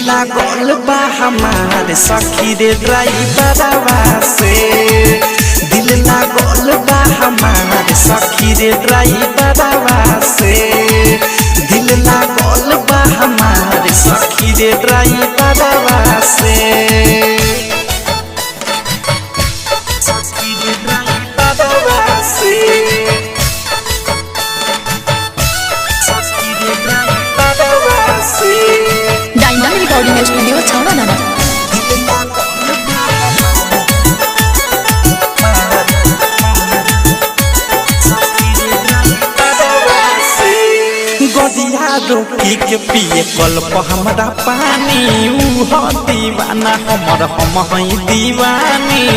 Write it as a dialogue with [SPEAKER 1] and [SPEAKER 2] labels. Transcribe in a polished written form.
[SPEAKER 1] लागल बा हमार सखी रे ड्राइवरवा से दिल लागल बा हमार सखी रे ड्राइवरवा से दिल लागल बा हमार सखी रे ड्राइवरवा से सखी रे ड्राइवरवा से सखी रे ड्राइवरवा से
[SPEAKER 2] डायमंड रिकॉर्डिंग स्टूडियो छावड़ा दाना
[SPEAKER 1] गदिया रोकी के पिए कल्प हमरा पानी ऊ दीवाना हमर हम हई दीवानी